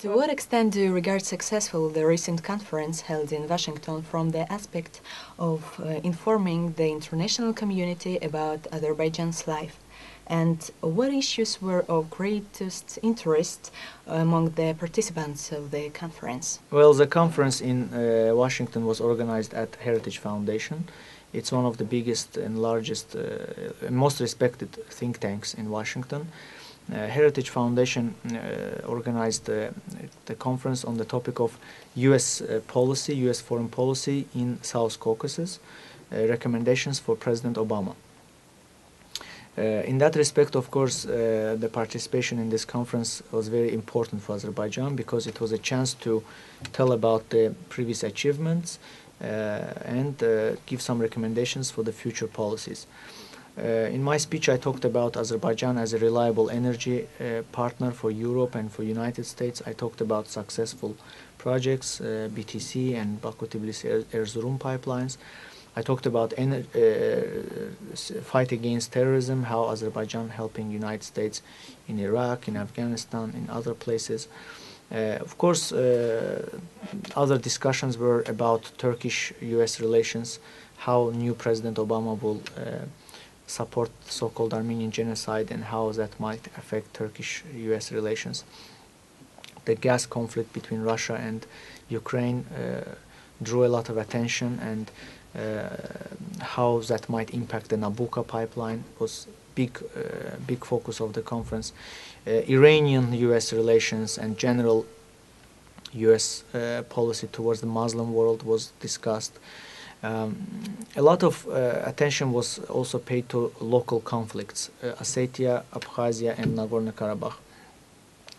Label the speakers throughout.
Speaker 1: To what extent do you regard successful the recent conference held in Washington from the aspect of informing the international community about Azerbaijan's life? And what issues were of greatest interest among the participants of the conference?
Speaker 2: Well, the conference in Washington was organized at Heritage Foundation. It's one of the biggest and largest, most respected think tanks in Washington. Heritage Foundation organized the conference on the topic of U.S. policy, U.S. foreign policy in South Caucasus, recommendations for President Obama. In that respect, of course, the participation in this conference was very important for Azerbaijan because it was a chance to tell about the previous achievements and give some recommendations for the future policies. In my speech, I talked about Azerbaijan as a reliable energy partner for Europe and for United States. I talked about successful projects, BTC and Baku-Tbilisi-Erzurum pipelines. I talked about fight against terrorism, how Azerbaijan helping United States in Iraq, in Afghanistan, in other places. Of course, other discussions were about Turkish-US relations, how new President Obama will support so-called Armenian genocide and how that might affect Turkish-US relations. The gas conflict between Russia and Ukraine drew a lot of attention, and how that might impact the Nabucco pipeline was big focus of the conference. Iranian-US relations and general US policy towards the Muslim world was discussed. A lot of attention was also paid to local conflicts, Ossetia, Abkhazia, and Nagorno-Karabakh.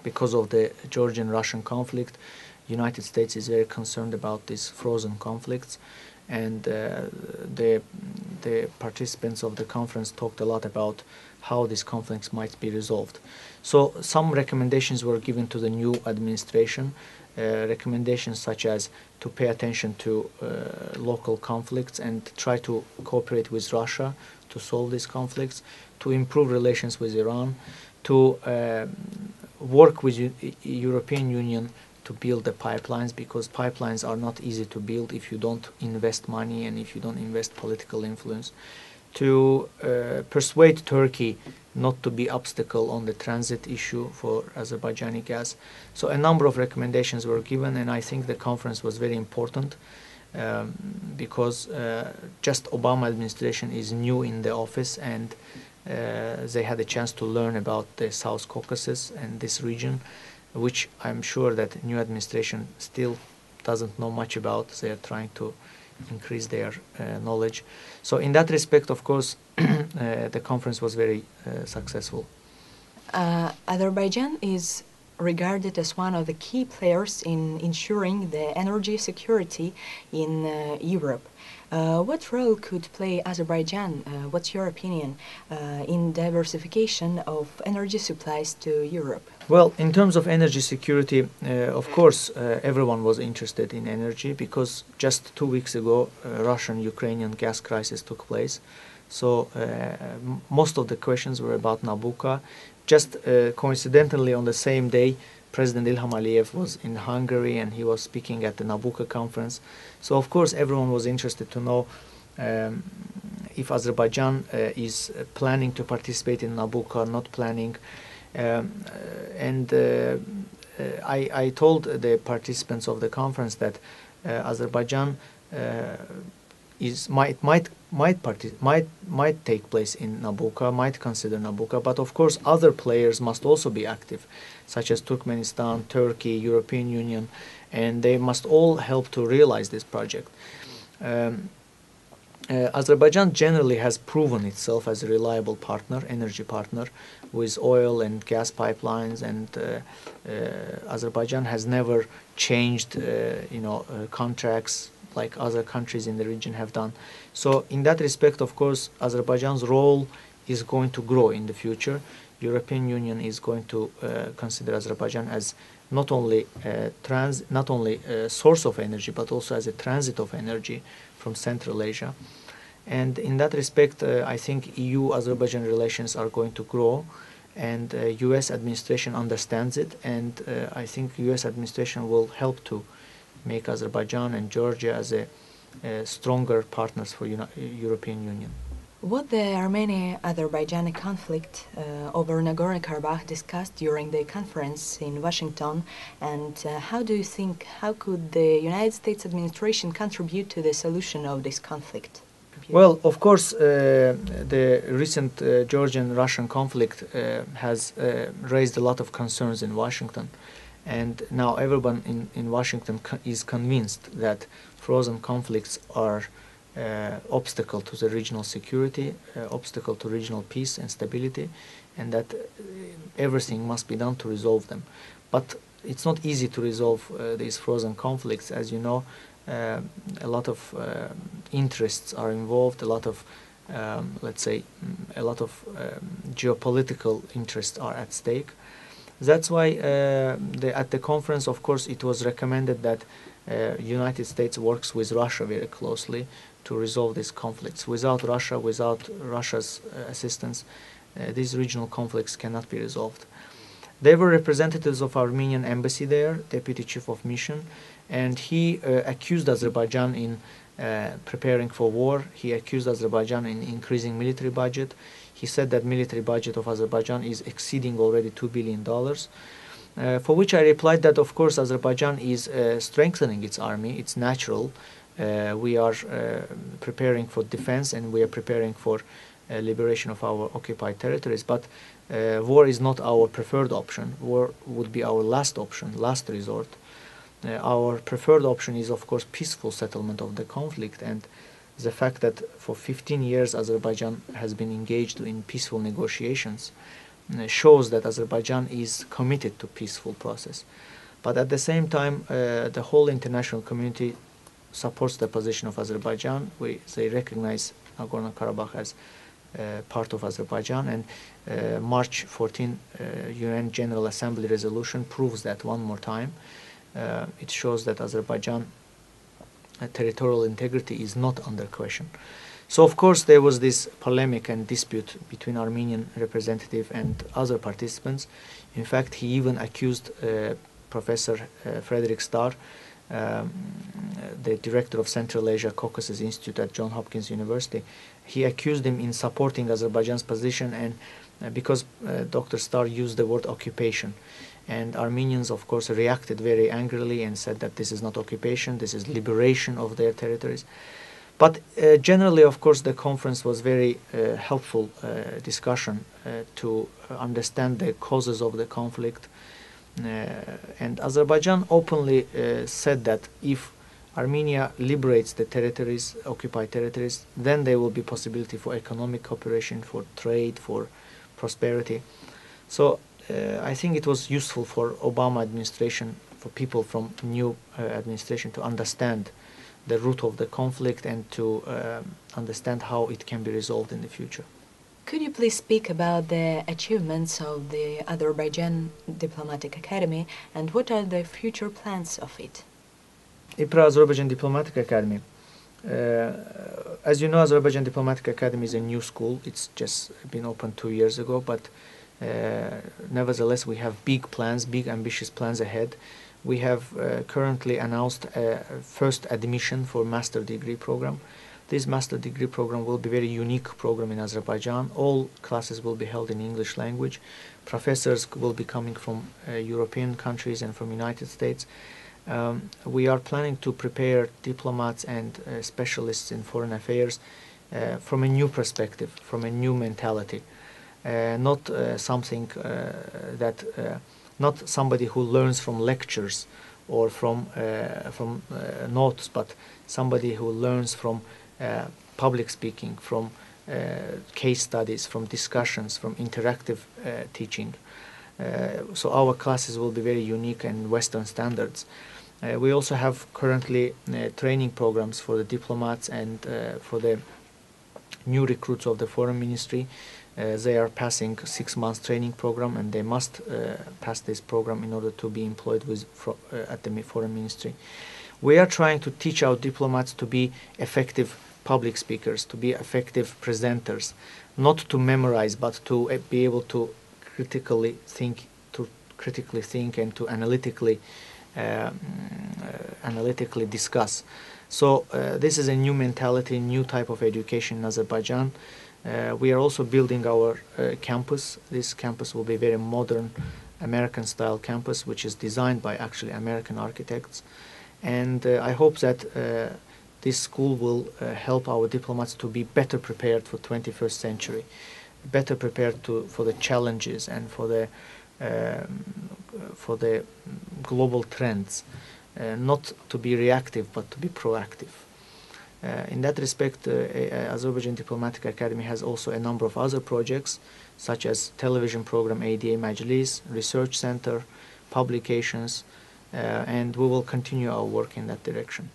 Speaker 2: Because of the Georgian-Russian conflict, United States is very concerned about these frozen conflicts, and the participants of the conference talked a lot about how these conflicts might be resolved. So some recommendations were given to the new administration, recommendations such as to pay attention to local conflicts and try to cooperate with Russia to solve these conflicts, to improve relations with Iran, to work with European Union to build the pipelines, because pipelines are not easy to build if you don't invest money and if you don't invest political influence, to persuade Turkey not to be obstacle on the transit issue for Azerbaijani gas. So a number of recommendations were given, and I think the conference was very important because just Obama administration is new in the office, and they had a chance to learn about the South Caucasus and this region, which I'm sure that new administration still doesn't know much about. They are trying to increase their knowledge. So in that respect, of course, the conference was very successful.
Speaker 1: Azerbaijan is regarded as one of the key players in ensuring the energy security in Europe. What role could play Azerbaijan, what's your opinion, in diversification of energy supplies to Europe?
Speaker 2: Well, in terms of energy security, of course, everyone was interested in energy because just 2 weeks ago, Russian-Ukrainian gas crisis took place. So most of the questions were about Nabucco. Just coincidentally, on the same day, President Ilham Aliyev was in Hungary and he was speaking at the Nabucco conference. So of course everyone was interested to know if Azerbaijan is planning to participate in Nabucco, not planning. I told the participants of the conference that Azerbaijan might take place in Nabucco, might consider Nabucco, but of course other players must also be active, such as Turkmenistan, Turkey, European Union, and they must all help to realize this project. Azerbaijan generally has proven itself as a reliable partner, energy partner, with oil and gas pipelines, and Azerbaijan has never changed, contracts like other countries in the region have done. So in that respect, of course, Azerbaijan's role is going to grow in the future. European Union is going to consider Azerbaijan as not only a source of energy, but also as a transit of energy from Central Asia. And in that respect, I think EU-Azerbaijan relations are going to grow. and U.S. administration understands it, and I think U.S. administration will help to make Azerbaijan and Georgia as a stronger partners for European Union.
Speaker 1: Was the Armenia-Azerbaijani conflict over Nagorno-Karabakh discussed during the conference in Washington, and how could the United States administration contribute to the solution of this conflict?
Speaker 2: Well, of course, the recent Georgian-Russian conflict has raised a lot of concerns in Washington, and now everyone in Washington is convinced that frozen conflicts are obstacle to the regional security, obstacle to regional peace and stability, and that everything must be done to resolve them. But it's not easy to resolve these frozen conflicts. As you know, a lot of interests are involved, a lot of, let's say, a lot of geopolitical interests are at stake. That's why at the conference, of course, it was recommended that United States works with Russia very closely to resolve these conflicts. Without Russia's assistance, these regional conflicts cannot be resolved. There were representatives of Armenian embassy there, deputy chief of mission, and he accused Azerbaijan in preparing for war. He accused Azerbaijan in increasing military budget. He said that military budget of Azerbaijan is exceeding already $2 billion. For which I replied that, of course, Azerbaijan is strengthening its army. It's natural. We are preparing for defense, and we are preparing for liberation of our occupied territories. But war is not our preferred option. War would be our last option, last resort. Our preferred option is, of course, peaceful settlement of the conflict, and the fact that for 15 years Azerbaijan has been engaged in peaceful negotiations shows that Azerbaijan is committed to peaceful process. But at the same time, the whole international community supports the position of Azerbaijan. They recognize Nagorno-Karabakh as part of Azerbaijan, and March 14 UN General Assembly resolution proves that one more time. It shows that Azerbaijan territorial integrity is not under question. So of course there was this polemic and dispute between Armenian representative and other participants. In fact, he even accused Professor Frederick Starr, the director of Central Asia Caucasus Institute at Johns Hopkins University. He accused him in supporting Azerbaijan's position, and because Dr. Starr used the word occupation. And Armenians, of course, reacted very angrily and said that this is not occupation, this is liberation of their territories. But generally, of course, the conference was very helpful discussion to understand the causes of the conflict. And Azerbaijan openly said that if Armenia liberates the territories, occupied territories, then there will be possibility for economic cooperation, for trade, for prosperity. So I think it was useful for Obama administration, for people from new administration to understand the root of the conflict and to understand how it can be resolved in the future.
Speaker 1: Could you please speak about the achievements of the Azerbaijan Diplomatic Academy and what are the future plans of it?
Speaker 2: IPRA Azerbaijan Diplomatic Academy. As you know, Azerbaijan Diplomatic Academy is a new school. It's just been opened 2 years ago, but nevertheless we have big plans, big ambitious plans ahead. We have currently announced a first admission for master degree program. This master degree program will be a very unique program in Azerbaijan. All classes will be held in English language. Professors will be coming from European countries and from United States. We are planning to prepare diplomats and specialists in foreign affairs from a new perspective, from a new mentality. Not something not somebody who learns from lectures or from notes, but somebody who learns from public speaking, from case studies, from discussions, from interactive teaching. So our classes will be very unique and Western standards. We also have currently training programs for the diplomats and for the new recruits of the foreign ministry. They are passing 6 months training program, and they must pass this program in order to be employed at the foreign ministry. We are trying to teach our diplomats to be effective public speakers, to be effective presenters, not to memorize, but to be able to critically think and to analytically discuss. So this is a new mentality, new type of education in Azerbaijan. We are also building our campus. This campus will be very modern American-style campus, which is designed by actually American architects. And I hope that this school will help our diplomats to be better prepared for 21st century, better prepared for the challenges and for the global trends, not to be reactive but to be proactive. In that respect, Azerbaijan Diplomatic Academy has also a number of other projects, such as television program ADA Majlis, research center, publications, and we will continue our work in that direction.